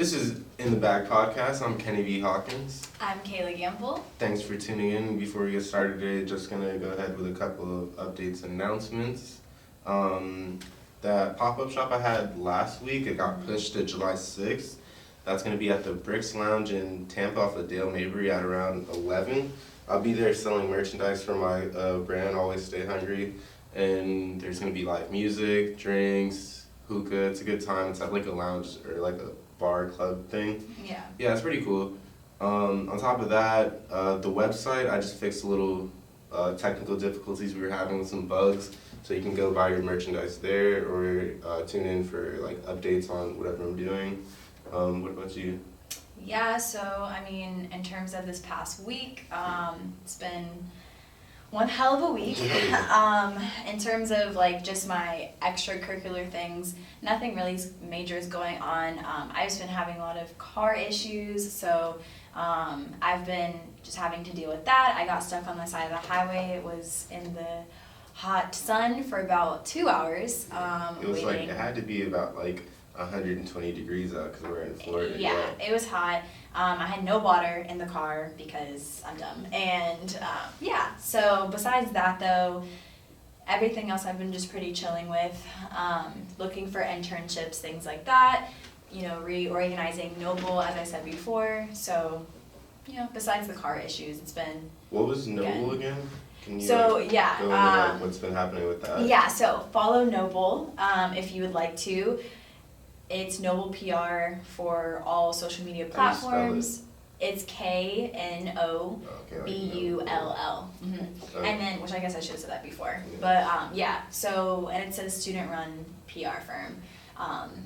This is In the Bag Podcast. I'm Kenny V. Hawkins. I'm Kayla Gamble. Thanks for tuning in. Before we get started today, just going to go ahead with a couple of updates and announcements. That pop-up shop I had last week, it got pushed to July 6th. That's going to be at the Bricks Lounge in Tampa off of Dale Mabry at around 11. I'll be there selling merchandise for my brand, Always Stay Hungry. And there's going to be live music, drinks, hookah. It's a good time. It's at like a lounge or like a bar club thing. Yeah, it's pretty cool. On top of that, the website, I just fixed a little technical difficulties we were having with some bugs, so you can go buy your merchandise there or tune in for like updates on whatever I'm doing. What about you? Yeah, so I mean, in terms of this past week, it's been one hell of a week. In terms of like just my extracurricular things, nothing really major is going on. I've just been having a lot of car issues, so I've been just having to deal with that. I got stuck on the side of the highway. It was in the hot sun for about 2 hours. It was waiting. like, it had to be about like 120 degrees out because we're in Florida. Yeah, it was hot. I had no water in the car because I'm dumb. And yeah, so besides that though, everything else I've been just pretty chilling with. Looking for internships, things like that. You know, reorganizing Noble, as I said before. So, you know, besides the car issues, it's been What was Noble good. again? Can you So, go into like, what's been happening with that? Yeah, so follow Noble if you would like to. It's Noble PR for all social media platforms. It's KNOBULL. Mm-hmm. And then, which I guess I should have said that before. Yeah. But yeah, so, and it's a student-run PR firm.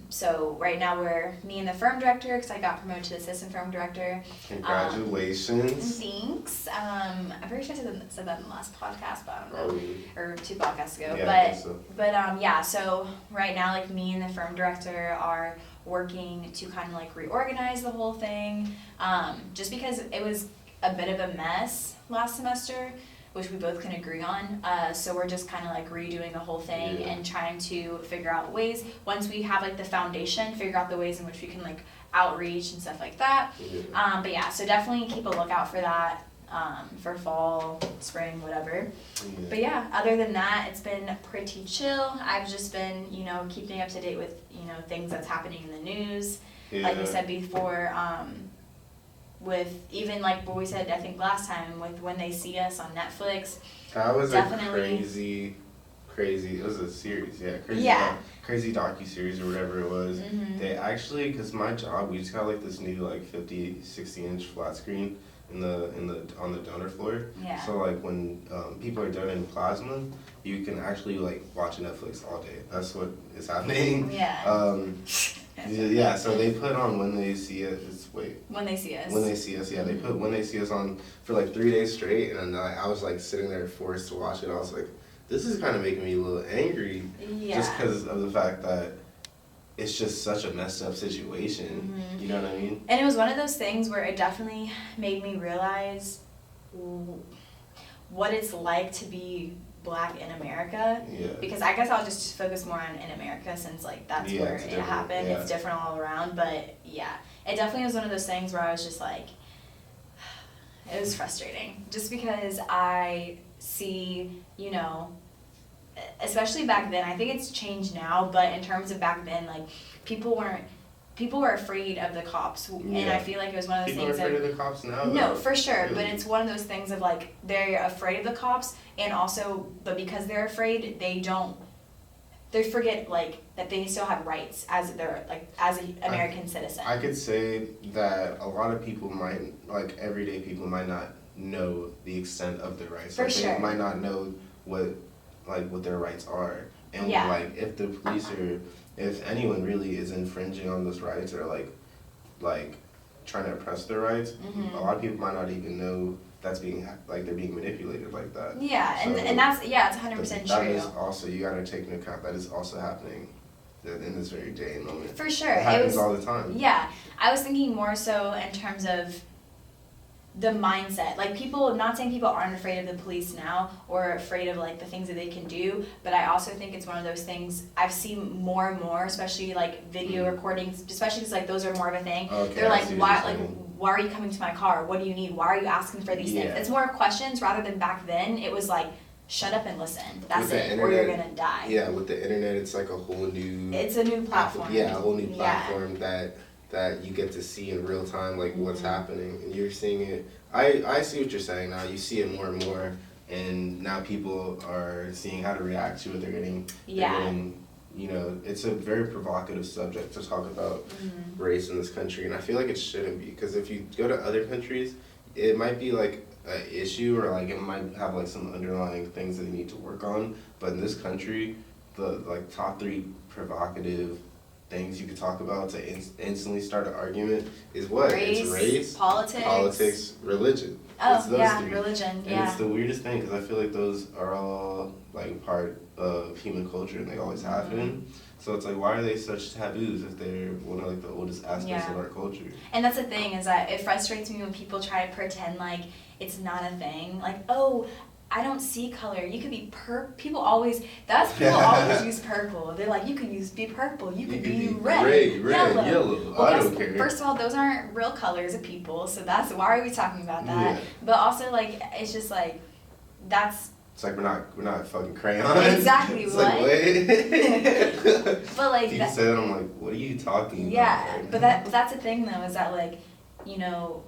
So right now me and the firm director, because I got promoted to assistant firm director. Congratulations. Thanks. I'm pretty sure I said that in the last podcast, but I don't know. Or 2 podcasts ago. Yeah, But yeah, so right now like me and the firm director are working to kind of like reorganize the whole thing. Just because it was a bit of a mess last semester, which we both can agree on. So we're just kind of like redoing the whole thing and trying to figure out ways, once we have like the foundation, figure out the ways in which we can like outreach and stuff like that. Yeah. But yeah, so definitely keep a lookout for that for fall, spring, whatever. Yeah. But yeah, other than that, it's been pretty chill. I've just been, you know, keeping up to date with, you know, things that's happening in the news. Like I said before, with even like what we said I think last time with When They See Us on Netflix. That was definitely a crazy, it was a series, crazy docu-series or whatever it was. Mm-hmm. They actually, because my job, we just got like this new like 50, 60-inch flat screen on the donor floor. Yeah. So like when people are donating plasma, you can actually like watch Netflix all day. That's what is happening. Yeah. Yeah, so they put on When They See Us. When They See Us. When They See Us, yeah. They put When They See Us on for like 3 days straight, and I was like sitting there forced to watch it. I was like, this is kind of making me a little angry. Yeah. Just because of the fact that it's just such a messed up situation. Mm-hmm. You know what I mean? And it was one of those things where it definitely made me realize what it's like to be Black in America. Yeah. Because I guess I'll just focus more on in America since like that's where it happened. Yeah. It's different all around, but yeah, it definitely was one of those things where I was just like, it was frustrating just because I see, you know, especially back then, I think it's changed now, but in terms of back then, like people were afraid of the cops, and I feel like it was one of those things. People are afraid of the cops now? No, for sure, really? But it's one of those things of like, they're afraid of the cops, and also, but because they're afraid, they forget like that they still have rights as an American citizen. I could say that a lot of people like everyday people might not know the extent of their rights. For sure. They might not know what their rights are. And like if the police if anyone really is infringing on those rights or like trying to oppress their rights, Mm-hmm. a lot of people might not even know that's being like they're being manipulated like that. Yeah, So and that's it's 100% true. That is also, you gotta take into account, that is also happening in this very day and moment. For sure. It happens all the time. Yeah, I was thinking more so in terms of the mindset. Like people, not saying people aren't afraid of the police now or afraid of like the things that they can do, but I also think it's one of those things I've seen more and more, especially like video recordings, especially because like those are more of a thing. Okay, They're I like, see what why, you're like, saying. why are you coming to my car? What do you need? Why are you asking for these things? Yeah. It's more questions rather than back then. It was like, shut up and listen. That's With the it, or you're internet- gonna die. Yeah, with the internet, it's like a whole new. It's a new platform. Yeah, a whole new Yeah. platform that you get to see in real time, like what's happening, and you're seeing it. I see what you're saying now. You see it more and more, and now people are seeing how to react to it. They're getting, you know, it's a very provocative subject to talk about race in this country, and I feel like it shouldn't be, because if you go to other countries, it might be like an issue, or like it might have like some underlying things that you need to work on, but in this country, the like top 3 provocative things you could talk about to instantly start an argument is what? It's race, politics, religion. It's those 3. Religion, And yeah. it's the weirdest thing, because I feel like those are all like part of human culture, and they always have been. So it's like, why are they such taboos if they're one of like the oldest aspects of our culture? And that's the thing, is that it frustrates me when people try to pretend like it's not a thing. Like, oh, I don't see color. You could be people always use purple. They're like, you could be purple. You could be red, yellow. Well, I don't care. First of all, those aren't real colors of people, so why are we talking about that? Yeah. But also, like, it's just like, that's. It's like we're not fucking crayons. Exactly. It's what? Like, wait. But like people say that, I'm like, what are you talking about? Yeah, but that's the thing though, is that like, you know,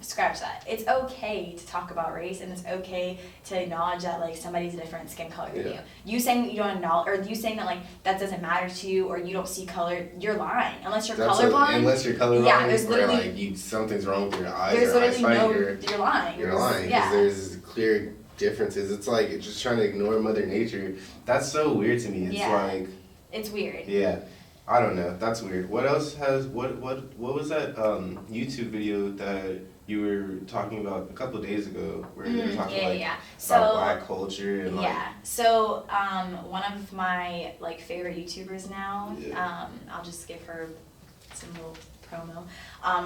scratch that. It's okay to talk about race, and it's okay to acknowledge that like somebody's a different skin color than you. You saying that you don't acknowledge, or you saying that like that doesn't matter to you, or you don't see color, you're lying. Unless you're colorblind. Unless you're colorblind, yeah, there's literally, or like something's wrong with your eyes. There's or literally eyesight, you're lying. You're lying, because there's clear differences. It's like just trying to ignore Mother Nature. That's so weird to me. It's like. It's weird. Yeah. I don't know. That's weird. What else has what was that YouTube video that you were talking about a couple of days ago, where you were talking about Black culture and So one of my like favorite YouTubers now, I'll just give her some little promo.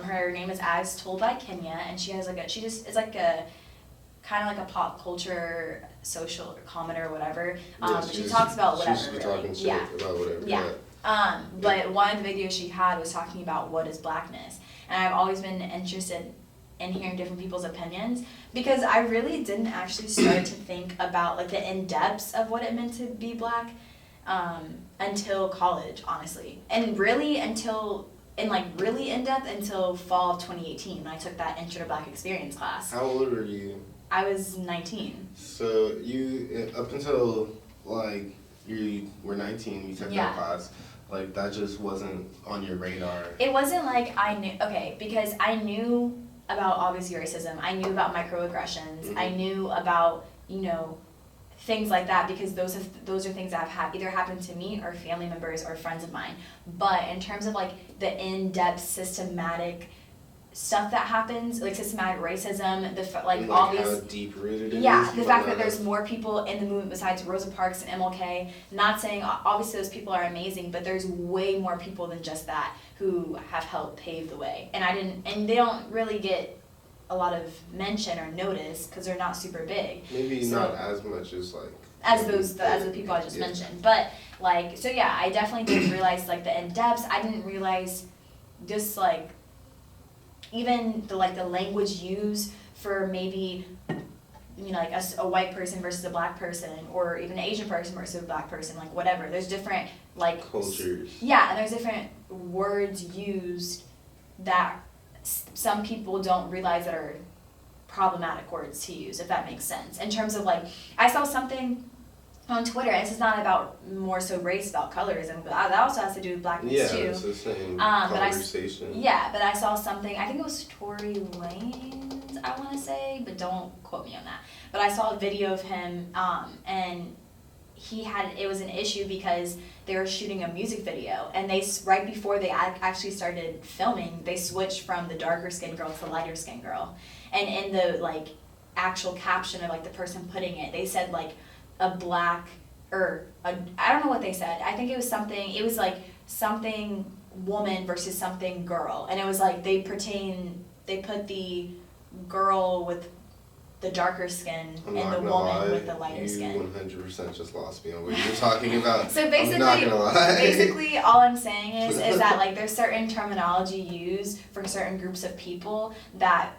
Her name is As Told by Kenya, and she has like is like a kind of like a pop culture social commenter or whatever. She talks about whatever. She's talking shit about whatever. Yeah. But one of the videos she had was talking about what is blackness, and I've always been interested in hearing different people's opinions, because I really didn't actually start to think about like the in-depths of what it meant to be black until college, honestly, and really really in-depth until fall of 2018 when I took that Intro to Black Experience class. How old were you? I was 19. So you, up until like you were 19, you took that class. Like that just wasn't on your radar. It wasn't like I knew, because I knew about obviously racism. I knew about microaggressions. I knew about, you know, things like that, because those are things that have either happened to me or family members or friends of mine. But in terms of like the in-depth systematic stuff that happens, like systematic racism, like obvious, how deep rooted it is. is. The fact that there's more people in the movement besides Rosa Parks and MLK. Not saying obviously those people are amazing, but there's way more people than just that who have helped pave the way. And they don't really get a lot of mention or notice because they're not super big. Maybe not as much as like as the people I just mentioned, but like I definitely didn't realize like the in depths. I didn't realize just like even the language used for maybe, you know, like a white person versus a black person, or even an Asian person versus a black person, like whatever. There's different like cultures. Yeah, and there's different words used that some people don't realize that are problematic words to use, if that makes sense. In terms of like, I saw something on Twitter, and this is not about more so race, about colorism, but that also has to do with blackness too. Yeah, it's the same conversation. But I saw something, I think it was Tory Lanez, I want to say, but don't quote me on that. But I saw a video of him, and it was an issue because they were shooting a music video, and right before they actually started filming, they switched from the darker skinned girl to the lighter skinned girl. And in the like actual caption of like the person putting it, they said like I don't know what they said. I think it was something woman versus something girl, and it was like they put the girl with the darker skin I'm and not the gonna woman lie, with the lighter skin. You 100% just lost me on what you were talking about. So basically, I'm not gonna lie. basically all I'm saying is that like there's certain terminology used for certain groups of people that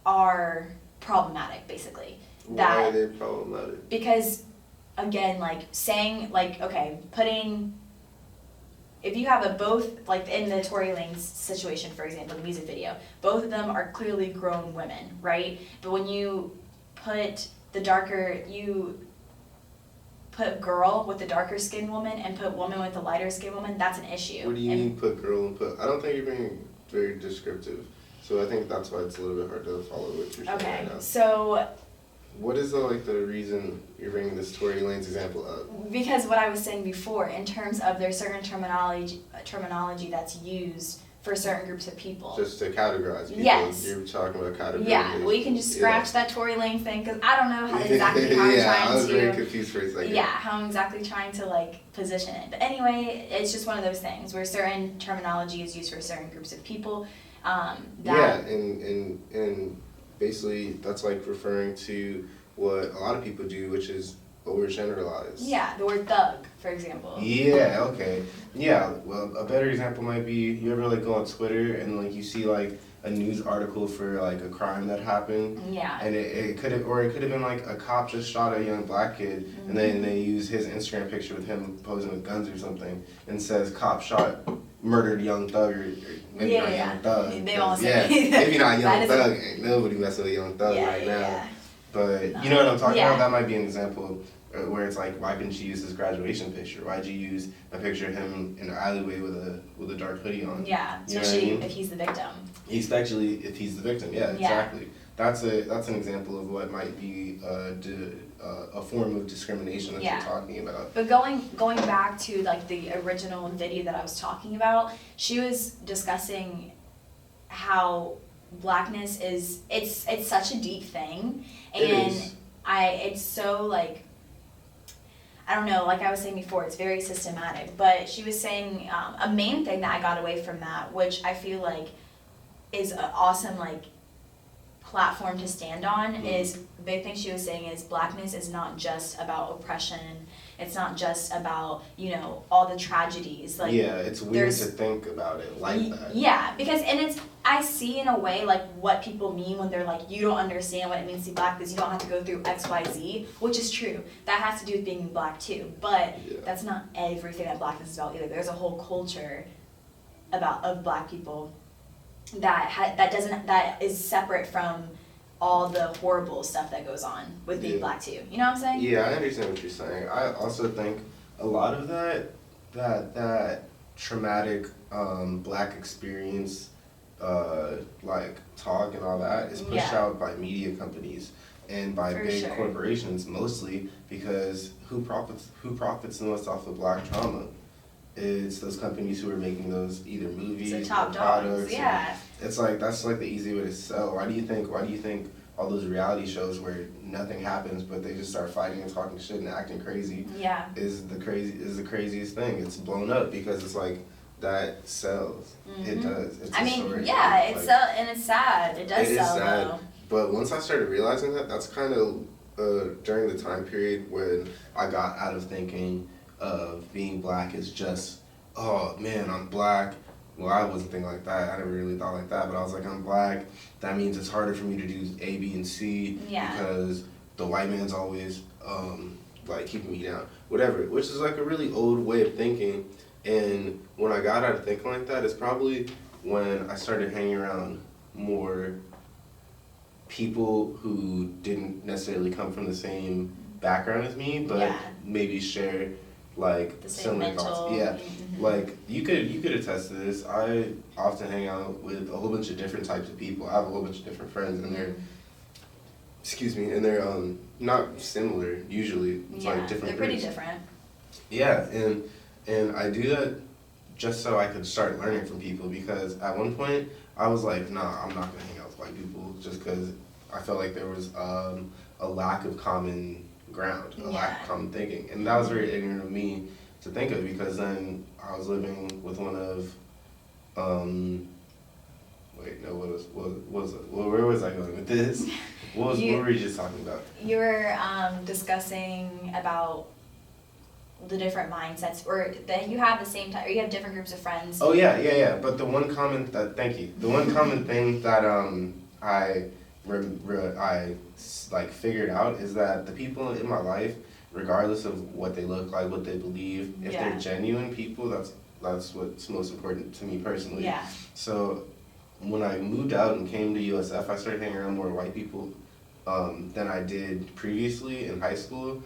are problematic, basically. Why are they problematic? Because again, like saying like, okay, putting, if you have a both, like in the Tory Lanez situation, for example, the music video, both of them are clearly grown women, right? But when you put you put girl with the darker skinned woman and put woman with the lighter skinned woman, that's an issue. What do you mean put girl and put? I don't think you're being very descriptive. So I think that's why it's a little bit hard to follow what you're saying right now. So what is the reason you're bringing this Tory Lanez example up? because what I was saying before, in terms of there's certain terminology that's used for certain groups of people. Just to categorize people. Yes. You're talking about categorization. Yeah, well, you can just scratch that Tory Lanez thing, because I don't know how exactly how I'm yeah, trying to. I was very confused for a second. Yeah, how I'm exactly trying to like position it. But anyway, it's just one of those things where certain terminology is used for certain groups of people. Yeah, and basically that's like referring to what a lot of people do, which is overgeneralize. Yeah, the word thug, for example. Yeah, okay. Yeah, well, a better example might be, you ever like go on Twitter and like you see like a news article for like a crime that happened. Yeah. And it could have been like a cop just shot a young black kid, and then they use his Instagram picture with him posing with guns or something, and says cop shot murdered young thug, or maybe not young thug. They all say maybe not young thug. Ain't nobody messing with young thug right now. Yeah. But you know what I'm talking about? That might be an example where it's like, why couldn't you use his graduation picture? Why'd you use a picture of him in an alleyway with a dark hoodie on? Yeah, you know especially what I mean? if he's the victim. Especially if he's the victim, yeah, exactly. That's an example of what might be a form of discrimination that you're talking about. But going back to like the original video that I was talking about, she was discussing how blackness is it's such a deep thing, and it's so like, I don't know, like I was saying before, it's very systematic. But she was saying a main thing that I got away from that, which I feel like is an awesome like platform to stand on, is the big thing she was saying is blackness is not just about oppression. It's not just about, you know, all the tragedies. Like, yeah, it's weird to think about it like that. Yeah, because, and it's, I see in a way like what people mean when they're like, you don't understand what it means to be black because you don't have to go through X, Y, Z, which is true. That has to do with being black too, but that's not everything that blackness is about either. There's a whole culture of black people that is separate from all the horrible stuff that goes on with being black too. You know what I'm saying? Yeah, I understand what you're saying. I also think a lot of that traumatic black experience, like talk and all that, is pushed out by media companies and by big corporations mostly, because who profits the most off of black trauma? It's those companies who are making those either movies or products. Yeah. It's like, that's like the easy way to sell. Why do you think all those reality shows where nothing happens but they just start fighting and talking shit and acting crazy is the craziest thing? It's blown up because it's like, that sells. It does. It's story. Yeah, it's and it's sad. It does sell sad. though. But once I started realizing that's kind of during the time period when I got out of thinking of being black as just, oh man, I'm black. Well, I wasn't thinking like that. I never really thought like that. But I was like, I'm black. That means it's harder for me to do A, B, and C because the white man's always like keeping me down. Whatever. Which is like a really old way of thinking. And when I got out of thinking like that, it's probably when I started hanging around more people who didn't necessarily come from the same background as me, but maybe share like similar thoughts. Yeah, like you could attest to this. I often hang out with a whole bunch of different types of people. I have a whole bunch of different friends, and they're not similar usually. It's like different. They're pretty different. Yeah, and I do that just so I could start learning from people, because at one point I was like, nah, I'm not gonna hang out with white people just because I felt like there was a lack of common ground, a lack of common thinking, and that was very ignorant of me. to think of, because then I was living with one of, wait, no, where was I going with this? What were we just talking about? You were discussing about the different mindsets, or that you have the same type, or you have different groups of friends. Oh yeah. But the one common thank you. The one common thing that I like figured out is that the people in my life, regardless of what they look like, what they believe, if Yeah. they're genuine people, that's what's most important to me personally. Yeah. So when I moved out and came to USF, I started hanging around more white people than I did previously in high school.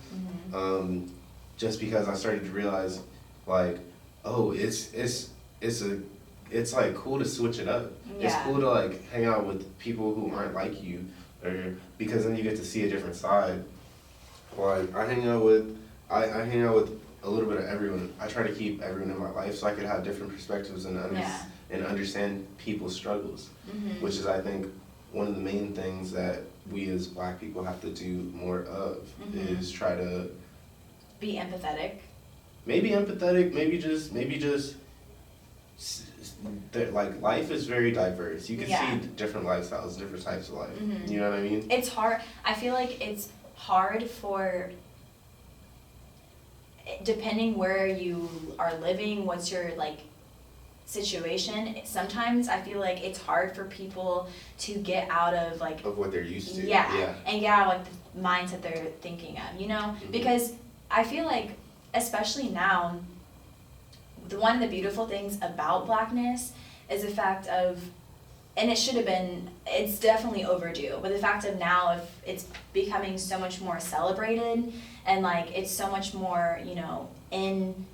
Mm-hmm. Just because I started to realize, like, oh, it's like cool to switch it up. Yeah. It's cool to like hang out with people who aren't like you, or because then you get to see a different side. Like I hang out with a little bit of everyone. I try to keep everyone in my life so I could have different perspectives and understand people's struggles, Mm-hmm. which is, I think, one of the main things that we as Black people have to do more of, Mm-hmm. is try to Be empathetic. maybe empathetic, maybe just like life is very diverse. You can Yeah. see different lifestyles, different types of life. Mhm. You know what I mean? It's hard. I feel like it's hard for, depending where you are living, what's your like situation. Sometimes I feel like it's hard for people to get out of like, Of what they're used to. and get out of like the mindset they're thinking of, you know? Mhm. Because I feel like, especially now, one of the beautiful things about Blackness is the fact of, and it's definitely overdue, but the fact of now, if it's becoming so much more celebrated, and like it's so much more, you know, in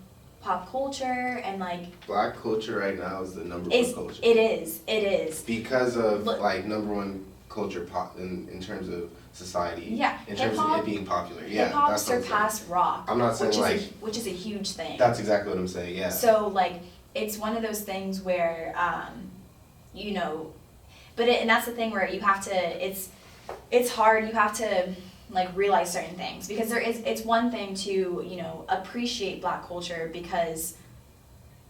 pop culture, and like Black culture right now is the number one culture. It is. Because of like number one culture pop in terms of society. Yeah. In terms of it being popular. Yeah. Hip hop that's what I'm saying. surpassed rock. I'm not saying which is a huge thing. That's exactly what I'm saying, yeah. So like it's one of those things where you know, and that's the thing where you have to, it's hard, you have to like realize certain things, because it's one thing to, you know, appreciate Black culture because,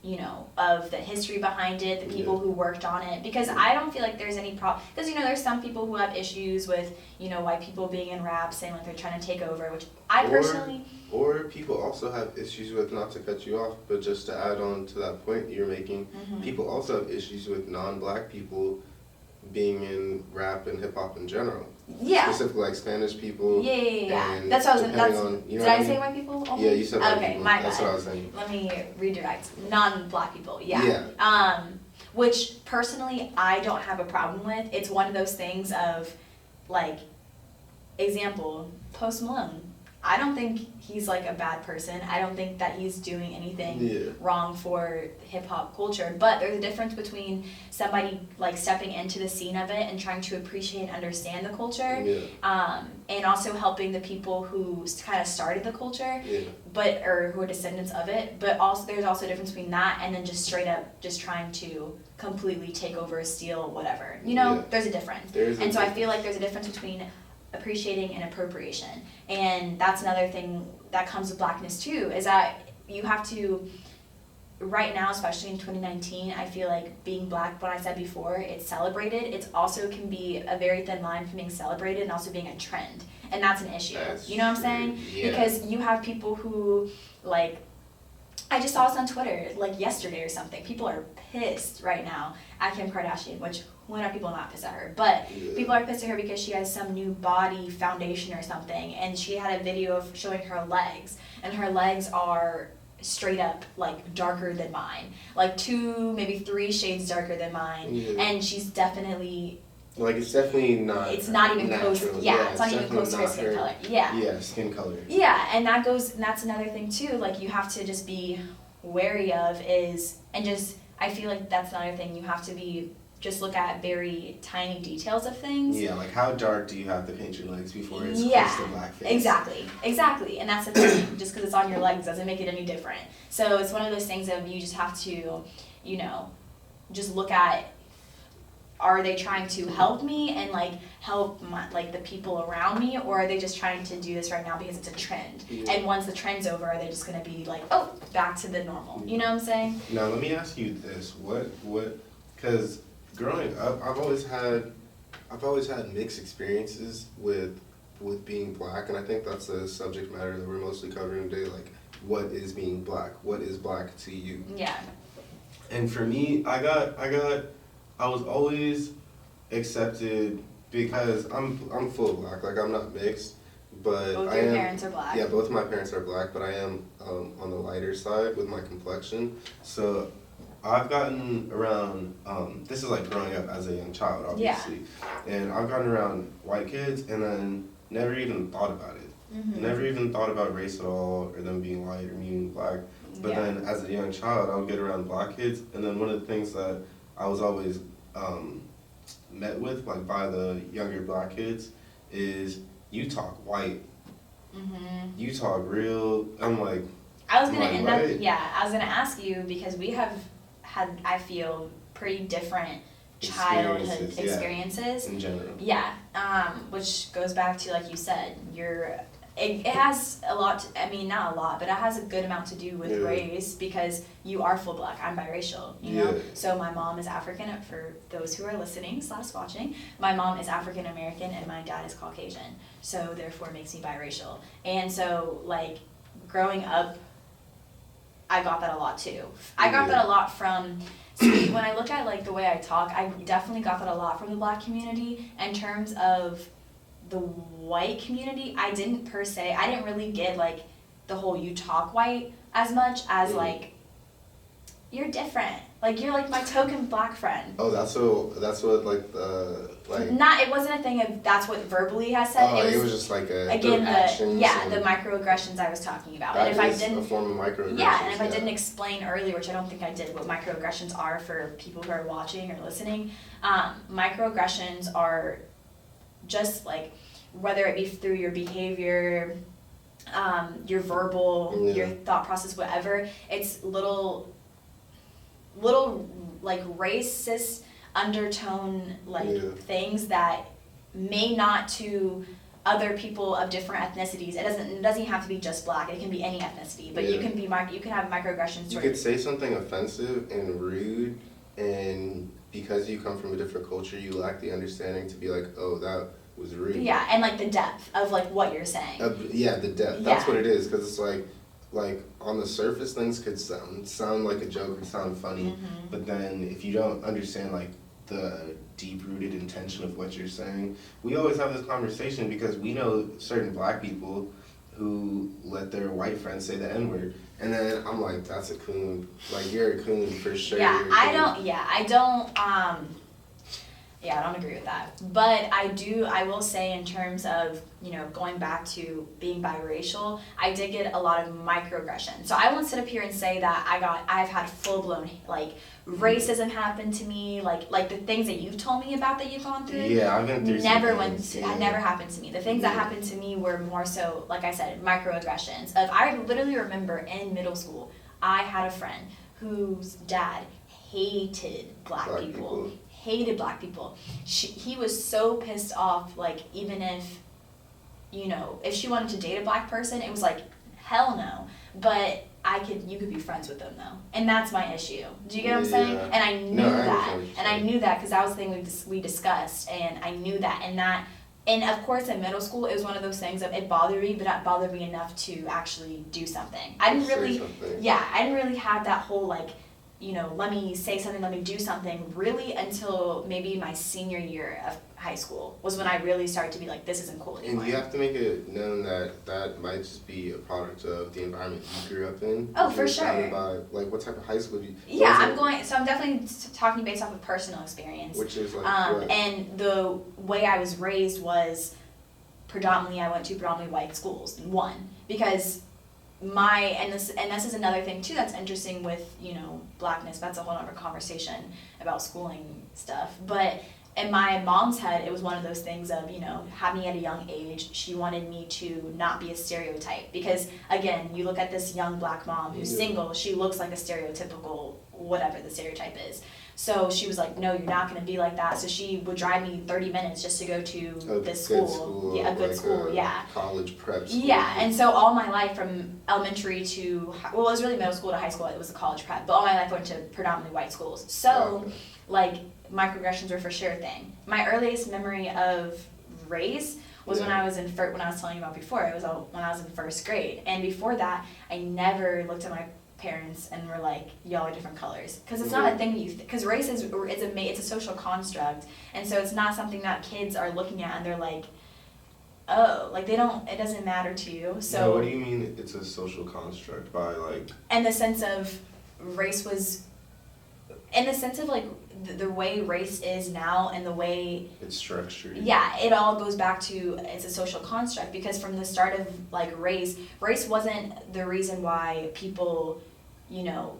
you know, of the history behind it, the people who worked on it, because I don't feel like there's any problem, because, you know, there's some people who have issues with, you know, white people being in rap, saying like they're trying to take over, which I personally... Or people also have issues with, not to cut you off, but just to add on to that point you're making, Mm-hmm. people also have issues with non-Black people being in rap and hip-hop in general. Yeah. Specifically like Spanish people. Yeah. And That's what I was... depending on, you know did what I say mean? white people only? Yeah, you said white okay, people. My That's bad. what I was saying. Let me redirect. Non-Black people, yeah. Yeah. Which personally I don't have a problem with. It's one of those things of, like, example, Post Malone. I don't think he's like a bad person. I don't think that he's doing anything wrong for hip hop culture. But there's a difference between somebody like stepping into the scene of it and trying to appreciate and understand the culture, and also helping the people who kind of started the culture, or who are descendants of it. But also there's also a difference between that and then just straight up just trying to completely take over, steal, whatever. You know, there's a difference. And so I feel like there's a difference between appreciating and appropriation, and that's another thing that comes with Blackness too, is that you have to, right now, especially in 2019, I feel like being Black, what I said before, it's celebrated, it also can be a very thin line from being celebrated and also being a trend, and that's an issue. You know what I'm saying? Because you have people who, like, I just saw this on Twitter like yesterday or something, people are pissed right now at Kim Kardashian, which when are people not pissed at her? But people are pissed at her because she has some new body foundation or something, and she had a video of showing her legs, and her legs are straight up like darker than mine, like 2, maybe 3 shades darker than mine, and she's definitely... Like, it's definitely not... It's not even natural. close... Yeah, it's not even close to her skin color. Yeah, skin color. Yeah, and that's another thing too, like you have to just be wary of I feel like that's another thing you have to be, just look at very tiny details of things. Yeah, like how dark do you have to paint your legs before it's close to blackface? Exactly, and that's the thing, just because it's on your legs doesn't make it any different. So it's one of those things of you just have to, you know, just look at are they trying to help me and like help like the people around me, or are they just trying to do this right now because it's a trend? Yeah. And once the trend's over, are they just gonna be like, oh, back to the normal? You know what I'm saying? Now let me ask you this: because growing up, I've always had mixed experiences with being black, and I think that's the subject matter that we're mostly covering today. Like, what is being black? What is black to you? Yeah. And for me, I was always accepted because I'm full black. Like, I'm not mixed, but Both I your am. parents are black. Yeah, both of my parents are black, but I am on the lighter side with my complexion. So I've gotten around. This is like growing up as a young child, obviously, and I've gotten around white kids, and then never even thought about it. Mm-hmm. Never even thought about race at all, or them being white or me being black. But Yeah. then as a young child, I would get around black kids, and then one of the things that I was always met with, like by the younger black kids, is you talk white, you talk real. I'm like, I was gonna, like, and right? that, yeah, I was gonna ask you because we have had, I feel, pretty different childhood experiences. In general. Yeah, which goes back to, like you said, it has a lot, I mean, not a lot, but it has a good amount to do with race, because you are full black, I'm biracial, you know? Yeah. So my mom is African, for those who are listening / watching, my mom is African American and my dad is Caucasian, so therefore it makes me biracial. And so, like, growing up, I got that a lot too. I got that a lot from, when I look at like the way I talk, I definitely got that a lot from the black community. In terms of the white community, I didn't really get like the whole you talk white as much as like, you're different. Like, you're like my token black friend. Oh, that's what like the like. Not, it wasn't a thing of that's what verbally has said. Oh, it was just like again the the microaggressions I was talking about. That And if I is didn't, a form of microaggressions. yeah, and if I didn't explain earlier, which I don't think I did, what microaggressions are for people who are watching or listening, microaggressions are just like, whether it be through your behavior, your verbal, your thought process, whatever, it's little like racist undertone things that may not to other people of different ethnicities. It doesn't have to be just black. It can be any ethnicity. But you can have microaggressions. You could say something offensive and rude, and because you come from a different culture, you lack the understanding to be like, oh, that was rude. Yeah, and like the depth of like what you're saying. The depth. That's what it is, because it's like on the surface things could sound like a joke or sound funny, but then if you don't understand like the deep-rooted intention of what you're saying, we always have this conversation because we know certain black people who let their white friends say the N-word, and then I'm like, that's a coon. Like, you're a coon for sure. Yeah, I don't agree with that. But I will say, in terms of, you know, going back to being biracial, I did get a lot of microaggression. So I won't sit up here and say that I've had full-blown, like, racism happen to me, like the things that you've told me about that you've gone through. Yeah, I've been through never happened to me. The things that happened to me were more so, like I said, microaggressions. I literally remember in middle school, I had a friend whose dad hated black people. Hated black people. He was so pissed off, like, even if, you know, if she wanted to date a black person, it was like, hell no. But you could be friends with them though. And that's my issue. Do you get what I'm saying? And I knew that. And I knew that because that was the thing we discussed, and I knew that. And of course in middle school, it was one of those things of it bothered me, but it bothered me enough to actually do something. I didn't really have that whole like, you know, let me say something, let me do something, really until maybe my senior year of high school was when I really started to be like, this isn't cool anymore. And you have to make it known that might just be a product of the environment you grew up in. Oh, for sure. By, like, what type of high school do you... Yeah, I'm definitely talking based off of personal experience. Which is like and the way I was raised was I went to predominantly white schools, because and this is another thing too that's interesting with, you know, blackness. That's a whole other conversation about schooling stuff. But in my mom's head, it was one of those things of, you know, having me at a young age, she wanted me to not be a stereotype. Because again, you look at this young black mom who's single, she looks like a stereotypical, whatever the stereotype is. So she was like, no, you're not going to be like that. So she would drive me 30 minutes just to go to this school. Yeah, a good school, yeah. College prep school. Yeah, and so all my life from elementary to, well, it was really middle school to high school, it was a college prep, but all my life I went to predominantly white schools. So, like, microaggressions were for sure a thing. My earliest memory of race was when I was when I was telling you about before, it was when I was in first grade. And before that, I never looked at my parents and were like, y'all are different colors, because it's not a thing because race is it's a social construct, and so it's not something that kids are looking at and they're like, oh, like it doesn't matter to you. So now, what do you mean it's a social construct? By like, in the sense of race was, in the sense of like the way race is now and the way it's structured. Yeah, it all goes back to it's a social construct, because from the start of like race wasn't the reason why people, you know,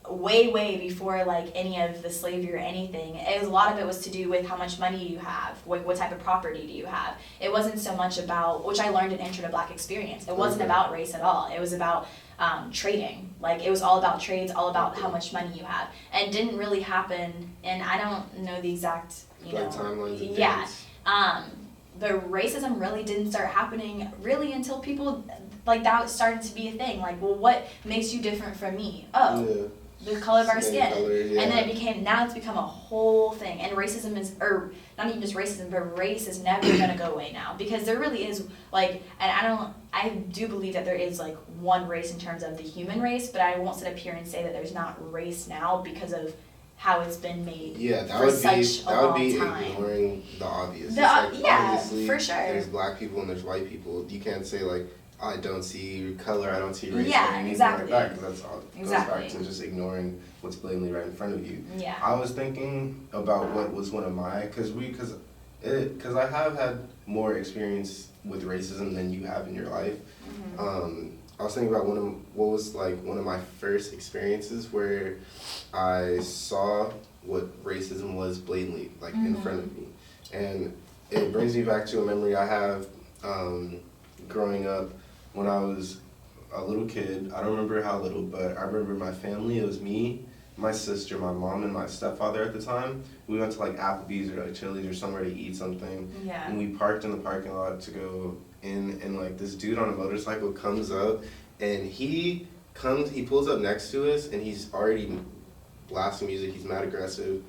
way before like any of the slavery or anything. A lot of it was to do with how much money you have, what type of property do you have. It wasn't so much about, which I learned in Intro to Black Experience, it wasn't about race at all. It was about trading. Like, it was all about trades, all about how much money you have. And it didn't really happen, and I don't know the exact, timelines. Yeah. The racism really didn't start happening really until people, like, that started to be a thing. Like, well, what makes you different from me? Oh, the color of our skin. Color, yeah. And then it's become a whole thing. And racism is, or not even just racism, but race is never gonna go away now. Because there really is, like, and I do believe that there is, like, one race in terms of the human race, but I won't sit up here and say that there's not race now because of how it's been made for such a long time. Ignoring the obvious. Obviously, for sure. There's black people and there's white people. You can't say, like, I don't see color, I don't see race. Yeah, exactly. Like that, because that's all. Goes back to just ignoring what's blatantly right in front of you. Yeah. I was thinking about what was one of my, because I have had more experience with racism than you have in your life. Mm-hmm. I was thinking about one of my first experiences where I saw what racism was blatantly, like, in front of me, and it brings me back to a memory I have growing up. When I was a little kid, I don't remember how little, but I remember my family. It was me, my sister, my mom, and my stepfather at the time. We went to like Applebee's or like Chili's or somewhere to eat something. Yeah. And we parked in the parking lot to go in, and like this dude on a motorcycle comes up, and he pulls up next to us, and he's already blasting music. He's mad aggressive,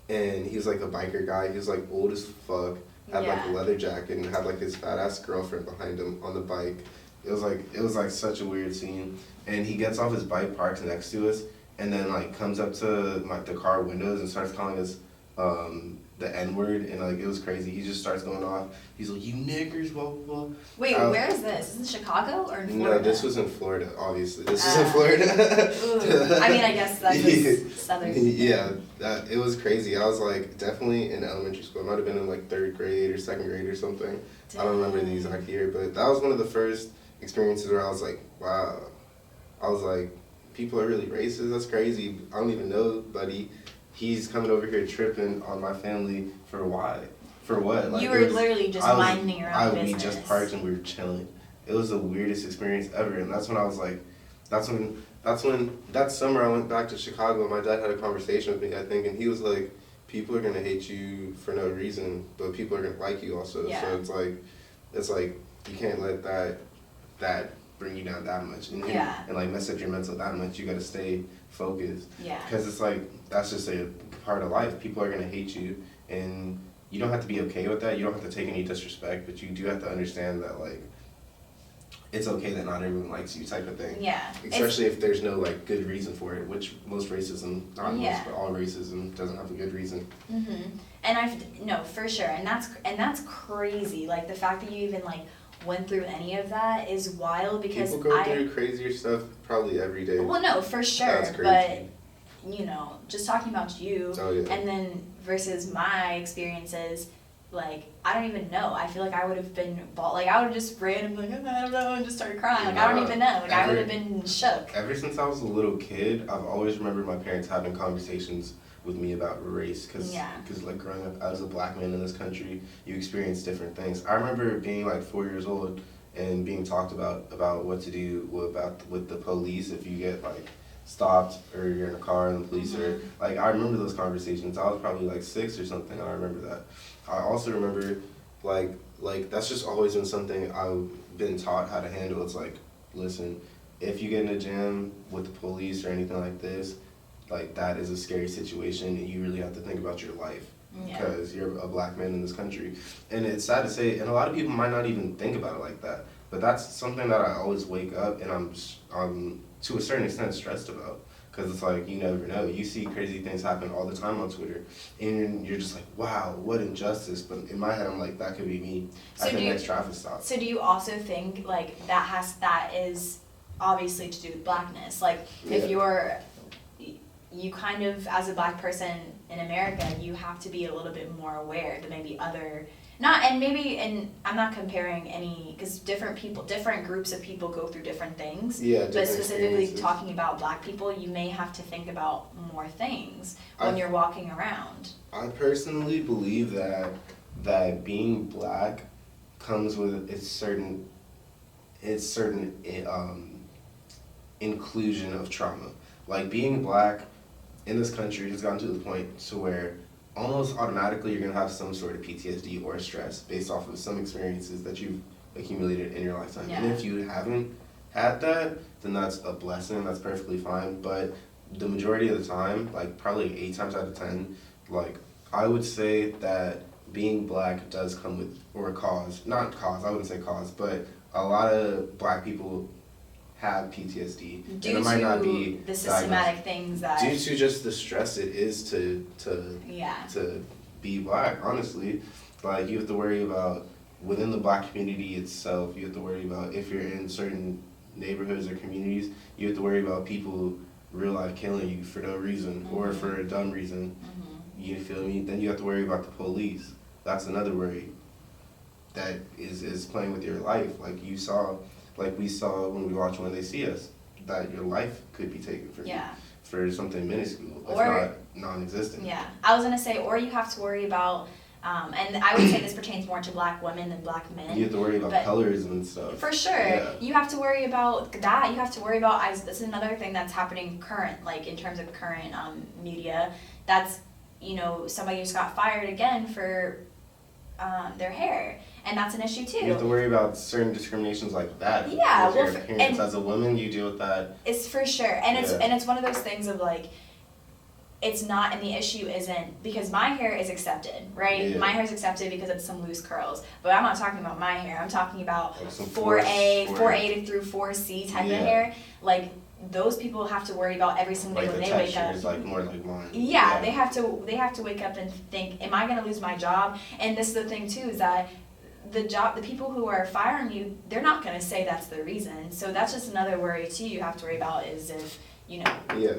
and he's like a biker guy. He was like old as fuck, had like a leather jacket, and had like his fat ass girlfriend behind him on the bike. It was like such a weird scene, and he gets off his bike, parks next to us, and then like comes up to the car windows and starts calling us the N-word, and like it was crazy. He just starts going off. He's like, "You niggers, blah blah blah." Wait, where is this? Is this Chicago or in Florida? No, this was in Florida. Obviously, this is in Florida. I mean, I guess that's southern. Yeah, it was crazy. I was like definitely in elementary school. I might have been in like 3rd grade or 2nd grade or something. Damn. I don't remember the exact year, but that was one of the first experiences where I was like, wow. I was like, people are really racist. That's crazy. I don't even know, buddy. He's coming over here tripping on my family for why? For what? Like, you were literally just minding your own business. We just parked and we were chilling. It was the weirdest experience ever, and that's when I was like, that summer I went back to Chicago. My dad had a conversation with me, I think, and he was like, people are gonna hate you for no reason, but people are gonna like you also. Yeah. So it's like you can't let that bring you down that much, and like mess up your mental that much. You gotta stay focused. Yeah. Because it's like that's just a part of life. People are gonna hate you, and you don't have to be okay with that. You don't have to take any disrespect, but you do have to understand that like it's okay that not everyone likes you, type of thing. Yeah. Especially if there's no like good reason for it, which most racism, not most, but all racism doesn't have a good reason. Mhm. And no, for sure, and that's crazy. Like the fact that you even like went through any of that is wild, because people go through crazier stuff probably every day. Well, no, for sure, that's crazy. But you know, just talking about you, and then versus my experiences, like I don't even know. I feel like I would have been like I would have just randomly like I don't know and just started crying. Like I don't even know. Like I would have been shook. Ever since I was a little kid, I've always remembered my parents having conversations with me about race, because like growing up as a black man in this country, you experience different things. I remember being like 4 years old and being talked about what to do with the police if you get like stopped or you're in a car and the police are, like, I remember those conversations. I was probably like 6 or something, and I remember that. I also remember, like that's just always been something I've been taught how to handle. It's like, listen, if you get in a jam with the police or anything like this, like, that is a scary situation, and you really have to think about your life. Yeah. Because you're a black man in this country. And it's sad to say, and a lot of people might not even think about it like that, but that's something that I always wake up and I'm to a certain extent stressed about. Because it's like, you never know. You see crazy things happen all the time on Twitter, and you're just like, wow, what injustice. But in my head, I'm like, that could be me at the next traffic stop. So do you also think, like, that is obviously to do with blackness? Like, if you kind of, as a black person in America, you have to be a little bit more aware than maybe and I'm not comparing any, because different groups of people go through different things. Yeah, but specifically talking about black people, you may have to think about more things when you're walking around. I personally believe that being black comes with its certain inclusion of trauma. Like, being black in this country has gotten to the point to where almost automatically you're going to have some sort of PTSD or stress based off of some experiences that you've accumulated in your lifetime. Yeah. And if you haven't had that, then that's a blessing, that's perfectly fine. But the majority of the time, like probably 8 times out of 10, like, I would say that being black does come with, or I wouldn't say cause, but a lot of black people have PTSD. Due and it might not be the systematic things that... Due to just the stress it is to be black, honestly. Like, you have to worry about, within the black community itself, you have to worry about, if you're in certain neighborhoods or communities, you have to worry about people real life killing you for no reason, or for a dumb reason. You feel me? Then you have to worry about the police. That's another worry that is playing with your life. Like we saw when we watched When They See Us, that your life could be taken from you for something minuscule, if not non-existent. Yeah, I was gonna say, or you have to worry about, and I would say this pertains more to black women than black men. You have to worry about colorism and stuff. For sure, you have to worry about that. You have to worry about, this is another thing that's happening current, like in terms of current media. That's, somebody just got fired again for their hair, and that's an issue too. You have to worry about certain discriminations like that. Yeah, with your appearance. As a woman, you deal with that. It's for sure, and it's one of those things of like, it's not, and the issue isn't, because my hair is accepted, right? Yeah. My hair is accepted because it's some loose curls, but I'm not talking about my hair. I'm talking about like 4A through 4C type of hair. Like, those people have to worry about every single day when they wake up. Is like more like mine. Yeah, they have to wake up and think, am I going to lose my job? And this is the thing too, is that the people who are firing you, they're not going to say that's the reason. So that's just another worry too you have to worry about, is if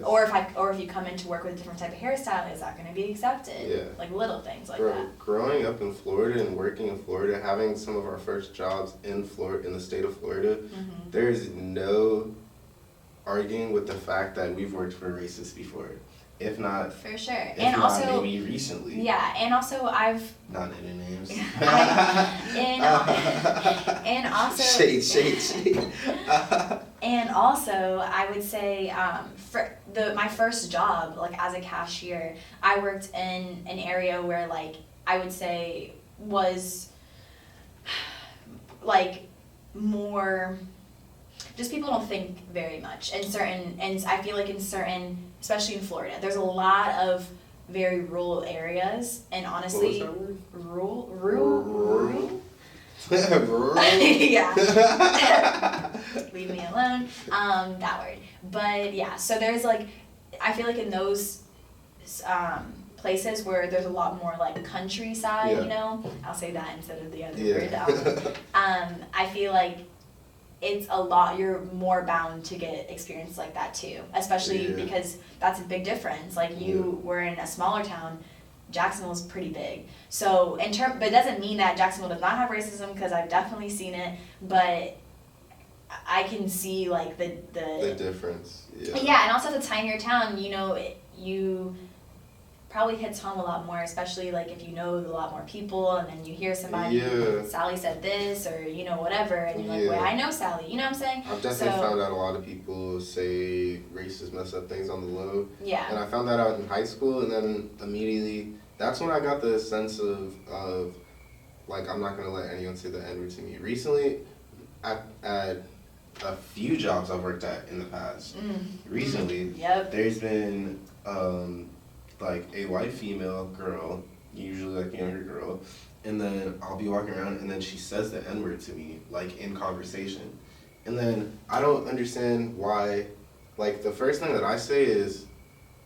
or if you come into work with a different type of hairstyle, is that going to be accepted? Yeah. Like little things like that. Growing up in Florida and working in Florida, having some of our first jobs in Florida, in the state of Florida, there's no arguing with the fact that we've worked for racists before. If not, for sure, and also maybe recently. Yeah, and also I've not any names. And also shade. And also, I would say, for my first job, like as a cashier, I worked in an area where, like, I would say was like more. Just people don't think very much and I feel like in certain, especially in Florida, there's a lot of very rural areas, and honestly, what was that word? Rural? Yeah. Leave me alone. That word. But yeah, so there's like, I feel like in those places where there's a lot more like countryside, I'll say that instead of the other word. I feel like it's a lot, you're more bound to get experience like that too, especially because that's a big difference. Like, you were in a smaller town, Jacksonville's pretty big. So but it doesn't mean that Jacksonville does not have racism, because I've definitely seen it, but I can see like the difference. Yeah, and also as a tinier town, probably hits home a lot more, especially like if you know a lot more people and then you hear somebody, Sally said this or whatever, and you're like, wait, I know Sally, you know what I'm saying? I've definitely found out a lot of people say racist mess up things on the low. Yeah. And I found that out in high school, and then immediately, that's when I got the sense of like, I'm not going to let anyone say the N-word to me. Recently, at a few jobs I've worked at in the past, recently, there's been like a white female girl, usually like a younger girl, and then I'll be walking around and then she says the N-word to me, like in conversation. And then I don't understand why, like the first thing that I say is,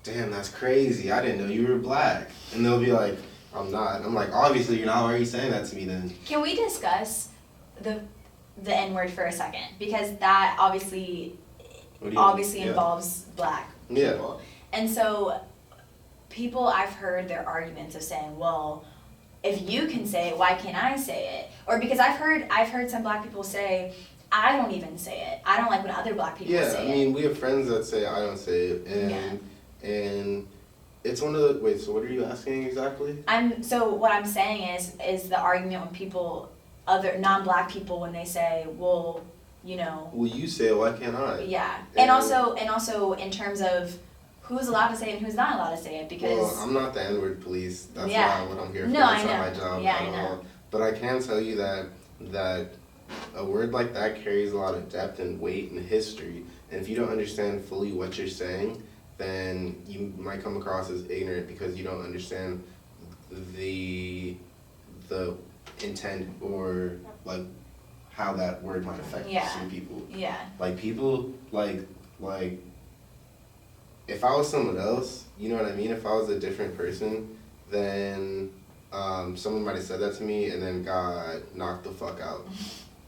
damn, that's crazy, I didn't know you were black. And they'll be like, I'm not. I'm like, obviously you're not, why are you saying that to me then? Can we discuss the N-word for a second? Because that obviously involves black people. And so people, I've heard their arguments of saying, well, if you can say it, why can't I say it? Or because I've heard some black people say, I don't even say it. I don't like when other black people say it. Yeah, I mean, we have friends that say I don't say it, and it's one of the, wait, so what are you asking exactly? So what I'm saying is the argument when people, other non-black people, when they say, well, well, you say it, why can't I? Yeah, and also in terms of who's allowed to say it and who's not allowed to say it, because... Well, I'm not the N-word police. That's not what I'm here for. No, That's I know. not my job Yeah, at I know. all. But I can tell you that a word like that carries a lot of depth and weight and history. And if you don't understand fully what you're saying, then you might come across as ignorant because you don't understand the intent or like how that word might affect some people. Yeah. Like people like if I was someone else, you know what I mean? If I was a different person, then someone might have said that to me and then got knocked the fuck out.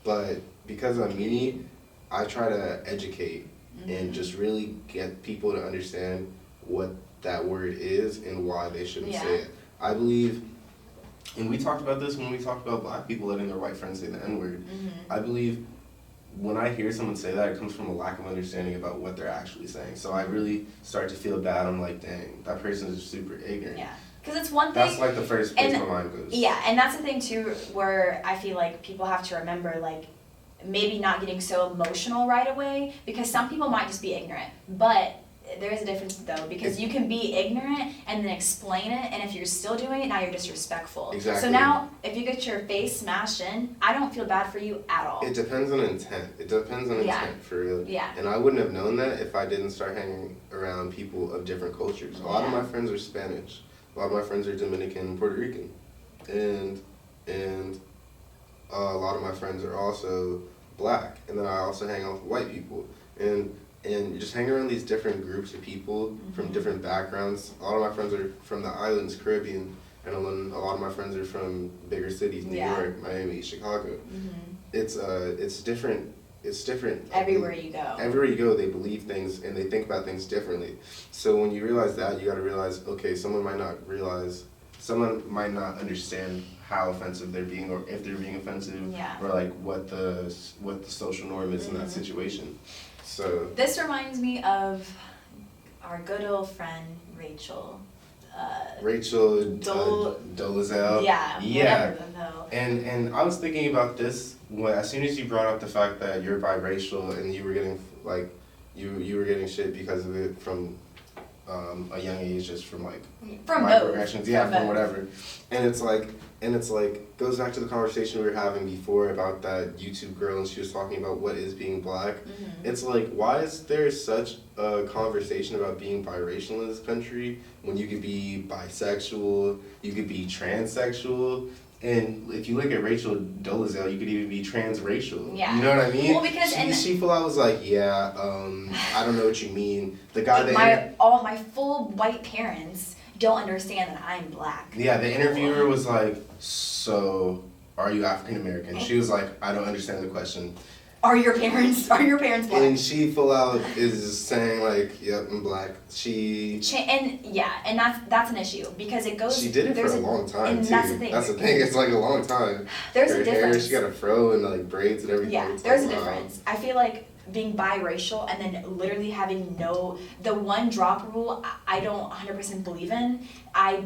But because I'm me, I try to educate and just really get people to understand what that word is and why they shouldn't say it. I believe, and we talked about this when we talked about black people letting their white friends say the N-word. I believe when I hear someone say that, it comes from a lack of understanding about what they're actually saying. So I really start to feel bad. I'm like, dang, that person is super ignorant. Yeah. Because it's one thing... That's like the first place my mind goes. Yeah, and that's the thing too, where I feel like people have to remember, like, maybe not getting so emotional right away, because some people might just be ignorant. But there is a difference though, because you can be ignorant and then explain it, and if you're still doing it, now you're disrespectful. Exactly. So now, if you get your face smashed in, I don't feel bad for you at all. It depends on intent. It depends on intent, for real. Yeah. And I wouldn't have known that if I didn't start hanging around people of different cultures. A lot of my friends are Spanish. A lot of my friends are Dominican and Puerto Rican. And a lot of my friends are also black. And then I also hang out with white people. And you just hang around these different groups of people from different backgrounds. A lot of my friends are from the islands, Caribbean, and a lot of my friends are from bigger cities, New York, Miami, Chicago. It's different. It's different. Everywhere you go. Everywhere you go, they believe things and they think about things differently. So when you realize that, you got to realize, okay, someone might not understand how offensive they're being, or if they're being offensive, or like what the social norm is in that situation. So this reminds me of our good old friend Rachel. Dolezal. Yeah. Whatever the hell. And I was thinking about this as soon as you brought up the fact that you're biracial and you were getting like you were getting shit because of it from a young age, just from like microaggressions, from whatever. And it's like goes back to the conversation we were having before about that YouTube girl, and she was talking about what is being black. It's like, why is there such a conversation about being biracial in this country when you could be bisexual, you could be transsexual, and if you look at Rachel Dolezal, you could even be transracial. Yeah. You know what I mean? Well, because she full out was like, I don't know what you mean. The guy all my full white parents don't understand that I'm black. Yeah, the interviewer was like, so are you African American? She was like, I don't understand the question. Are your parents black? And she full out is saying like, yep, I'm black. And that's an issue, because it goes. She did it for a long time and too. That's the thing. That's the thing. It's like a long time. There's her a difference. Hair, she got a fro and like braids and everything. Yeah, there's a difference. I feel like being biracial and then literally having the one drop rule I don't 100% believe in.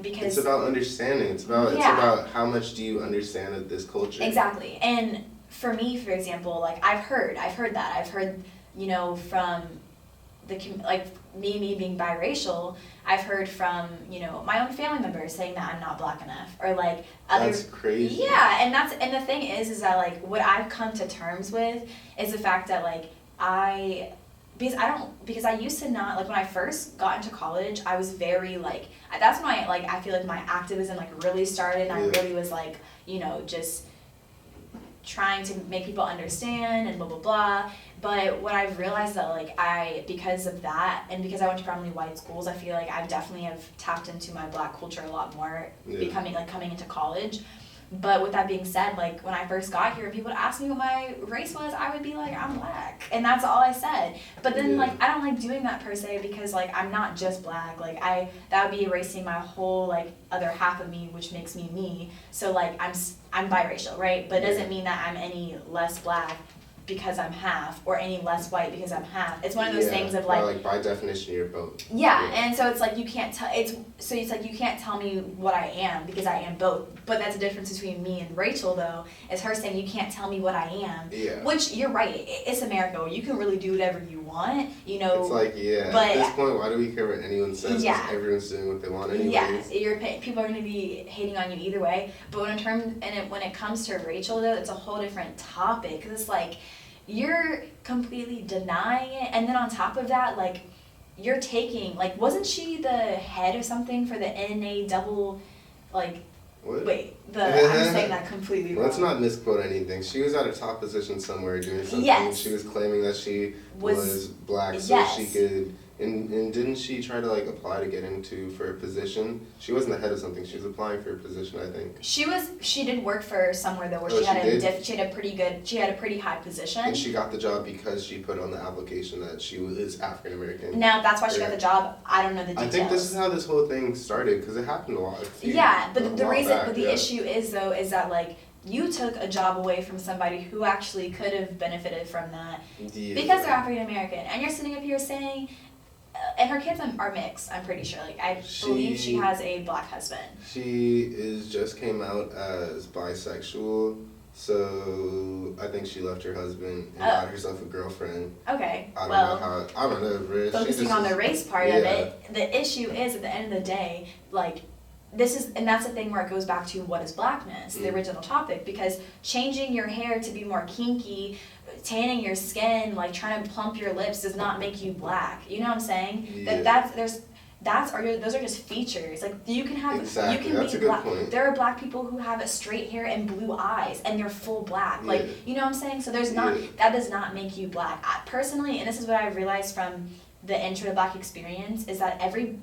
Because it's about understanding. It's about how much do you understand of this culture. Exactly. And for me, for example, like I've heard you know, from like me being biracial, I've heard from, you know, my own family members saying that I'm not black enough, or like other. That's crazy. Yeah, and the thing is that like what I've come to terms with is the fact that like because I used to not, like when I first got into college, I was very like, that's when I feel like my activism like really started, and I really was like, you know, just trying to make people understand and blah blah blah. But what I've realized that like because of that, and because I went to predominantly white schools, I feel like I definitely have tapped into my black culture a lot more, coming into college. But with that being said, like when I first got here, people would ask me what my race was, I would be like, I'm black, and that's all I said. But then like I don't like doing that per se, because like I'm not just black. Like that would be erasing my whole like other half of me, which makes me me. So like I'm biracial, right? But it doesn't mean that I'm any less black because I'm half, or any less white because I'm half. It's one of those things of like by definition you're both. Yeah, and so it's like you can't tell like you can't tell me what I am, because I am both. But that's the difference between me and Rachel, though, is her saying you can't tell me what I am. Yeah. Which you're right. It's America. You can really do whatever you want. You know. It's like but at this point, why do we care what anyone says? Yeah. Because everyone's doing what they want anyways. Yeah, people are going to be hating on you either way. But when it comes to Rachel, though, it's a whole different topic, because it's like you're completely denying it, and then on top of that, like you're taking, like, wasn't she the head or something for the NA double, like, what? Wait, I'm saying that completely wrong. Let's not misquote anything. She was at a top position somewhere doing something. Yes. She was claiming that she was black, so she could. And didn't she try to like apply to get into for a position? She wasn't the head of something. She was applying for a position, I think. She did work for somewhere though, where she had a pretty high position. And she got the job because she put on the application that she is African American. Now that's why she got the job. I don't know the details. I think this is how this whole thing started, because it happened a lot. The issue is though is that like you took a job away from somebody who actually could have benefited from that because they're African American, and you're sitting up here saying. And her kids are mixed, I'm pretty sure. Like, I believe she has a black husband. She just came out as bisexual, so I think she left her husband and got herself a girlfriend. Okay, I don't know, Rich. Focusing on the race part of it, the issue is, at the end of the day, like, and that's the thing where it goes back to what is blackness, the original topic, because changing your hair to be more kinky, tanning your skin, like trying to plump your lips does not make you black. You know what I'm saying? Yeah. Those are just features. Like you can have, exactly. you can That's be a good black. point. There are black people who have a straight hair and blue eyes, and they're full black. Like you know what I'm saying? So that does not make you black. Personally, and this is what I realized from the Intro to Black experience, is that every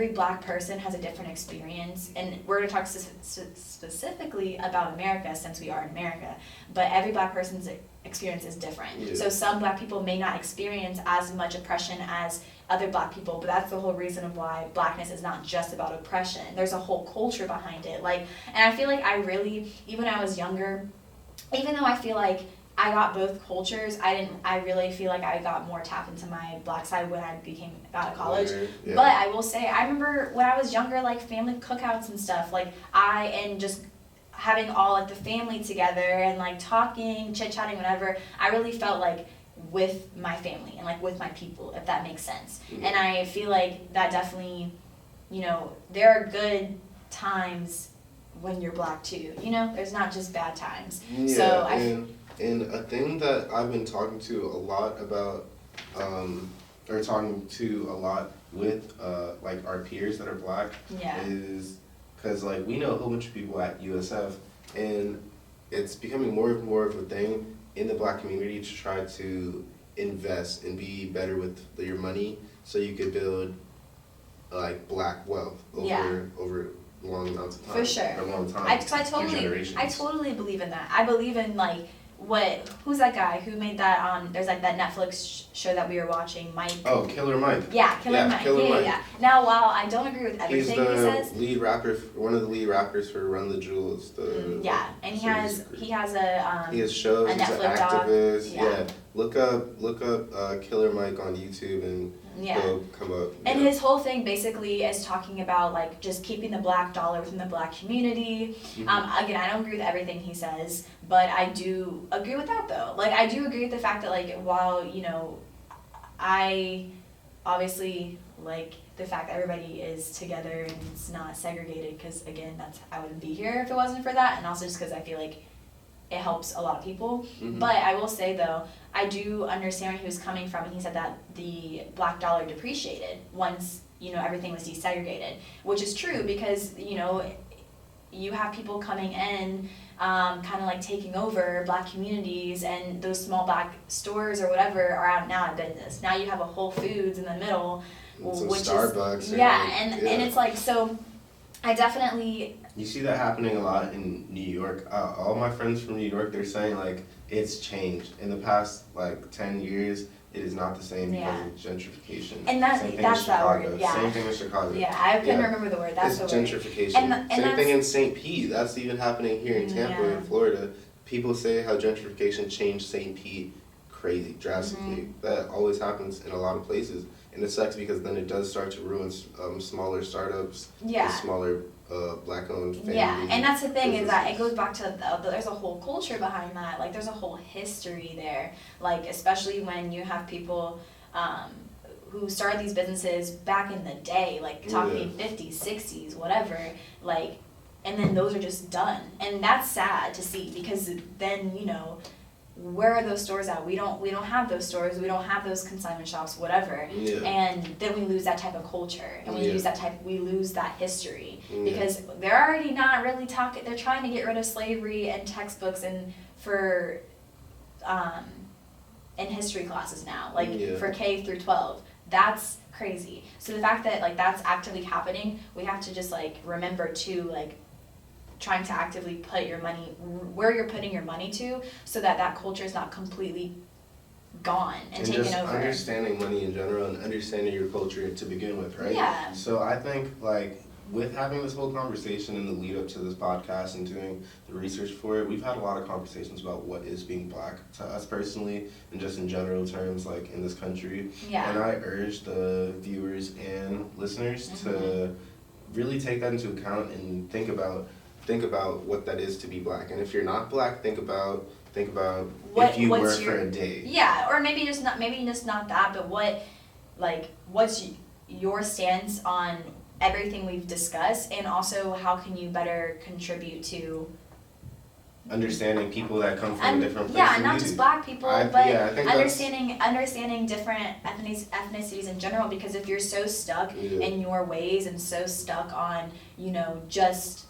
black person has a different experience, and we're going to talk specifically about America since we are in America, but every black person's experience is different. So some black people may not experience as much oppression as other black people, but that's the whole reason of why blackness is not just about oppression. There's a whole culture behind it. Like, and I feel like even when I was younger, even though I feel like I got both cultures, I really feel like I got more tapped into my black side when I got to college. Yeah. But I will say, I remember when I was younger, like family cookouts and stuff, like and just having all like the family together and like talking, chit-chatting, whatever, I really felt like with my family and like with my people, if that makes sense. Mm-hmm. And I feel like that definitely, you know, there are good times when you're black too, you know, there's not just bad times. Yeah, so and a thing that I've been talking to a lot about, or talking to a lot with like our peers that are black, is because like we know a whole bunch of people at USF, and it's becoming more and more of a thing in the black community to try to invest and be better with your money, so you could build like black wealth over long amounts of time. For sure. For a long time. I totally believe in that. I believe in like who's that guy who made that there's like that Netflix show that we were watching, Mike. Oh, Killer Mike. Yeah, Killer Mike. Yeah. Now, while I don't agree with everything he says, he's the lead rapper, one of the lead rappers for Run the Jewels. And he has a he has shows. a he's Netflix an activist. Dog. look up Killer Mike on YouTube and he'll come up. And his whole thing basically is talking about like just keeping the black dollar within the black community. Again, I don't agree with everything he says, but I do agree with that though. Like I do agree with the fact that like while, you know, I obviously like the fact that everybody is together and it's not segregated, because again, I wouldn't be here if it wasn't for that, and also just because I feel like it helps a lot of people. But I will say though, I do understand where he was coming from, and he said that the black dollar depreciated once, you know, everything was desegregated, which is true because, you know, you have people coming in, kind of like taking over black communities, and those small black stores or whatever are out of business. Now you have a Whole Foods in the middle, which Starbucks. is and it's like, so I definitely. You see that happening a lot in New York. All my friends from New York, they're saying like it's changed in the past like 10 years. It is not the same because of gentrification. And that's that word, yeah. Same thing in Chicago. Yeah, I couldn't remember the word. That's it's the gentrification. word. And same thing in St. Pete. That's even happening here in Tampa, in Florida. People say how gentrification changed St. Pete crazy, drastically. That always happens in a lot of places. And it sucks because then it does start to ruin smaller startups, smaller black-owned family. Yeah, and that's the thing is that it goes back to there's a whole culture behind that. Like there's a whole history there. Like especially when you have people who started these businesses back in the day, like talking 50s, 60s, whatever. Like, and then those are just done, and that's sad to see because then you know. Where are those stores at? We don't have those stores. We don't have those consignment shops, whatever. And then we lose that type of culture, and we lose that history because they're already not really talking. They're trying to get rid of slavery and textbooks and for in history classes now, like for K through 12. That's crazy. So the fact that like that's actively happening, we have to just like remember to like. Trying to actively put your money where you're putting your money to, so that culture is not completely gone and taken just over. Understanding money in general and understanding your culture to begin with, right? Yeah. So I think like with having this whole conversation in the lead up to this podcast and doing the research for it, we've had a lot of conversations about what is being black to us personally and just in general terms like in this country. And I urge the viewers and listeners to really take that into account and think about what that is to be black. And if you're not black, think about if you were for a day. Yeah, or maybe just not that, but what's your stance on everything we've discussed, and also how can you better contribute to understanding people that come from a different place. Yeah, not just black people, but I think understanding different ethnicities in general, because if you're so stuck in your ways and so stuck on, you know, just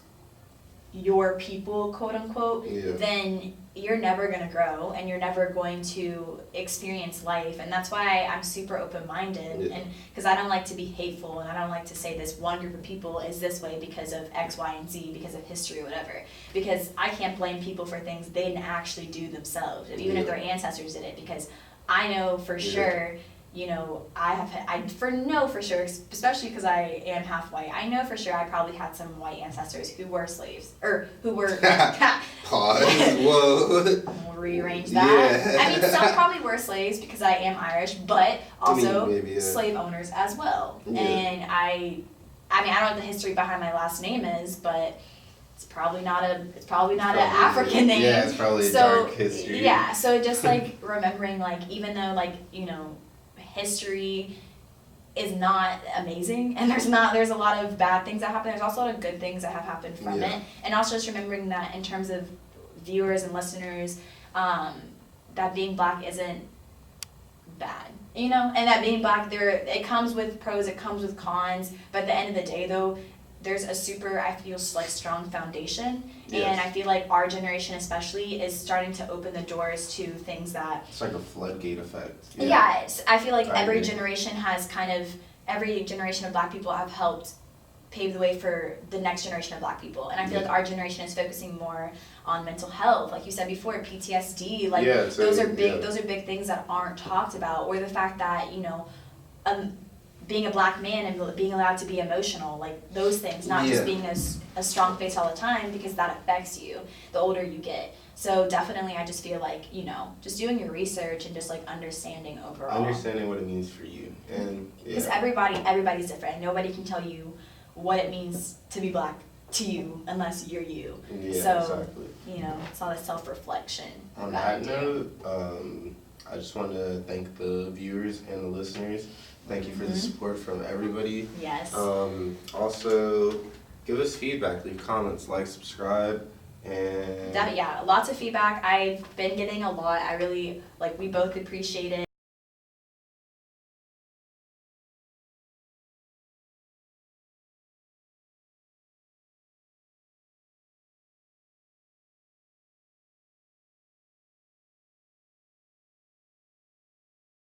your people, quote unquote, then you're never going to grow and you're never going to experience life. And that's why I'm super open-minded, and because I don't like to be hateful, and I don't like to say this one group of people is this way because of X, Y, and Z, because of history or whatever, because I can't blame people for things they didn't actually do themselves, even if their ancestors did it, because I know for sure, you know, for sure, especially because I am half white, I know for sure I probably had some white ancestors who were slaves, or who were... Pause, whoa. We'll rearrange that. I mean, some probably were slaves because I am Irish, but also maybe, slave owners as well. And I mean, I don't know what the history behind my last name is, but it's probably not an African name. Yeah, it's probably a dark history. Yeah, so just like remembering, like, even though, like, you know, history is not amazing, and there's a lot of bad things that happen, there's also a lot of good things that have happened from it, and also just remembering that in terms of viewers and listeners, that being black isn't bad, you know, and that being black, it comes with pros, it comes with cons, but at the end of the day though, there's a super, I feel, like, strong foundation, and I feel like our generation especially is starting to open the doors to things that... It's like a floodgate effect. Yeah, I feel like every generation of black people have helped pave the way for the next generation of black people, and I feel like our generation is focusing more on mental health, like you said before, PTSD, like those are big things that aren't talked about, or the fact that, you know, being a black man and being allowed to be emotional, like those things, not just being a strong face all the time, because that affects you the older you get. So definitely I just feel like, just doing your research and just like understanding overall. Understanding what it means for you. And because everybody's different. Nobody can tell you what it means to be black to you unless you're you. Yeah, so, exactly. It's all a self-reflection. On that note, I just want to thank the viewers and the listeners. Thank you for the support from everybody. Yes. Also, give us feedback, leave comments, like, subscribe, and Lots of feedback. I've been getting a lot. I really, we both appreciate it.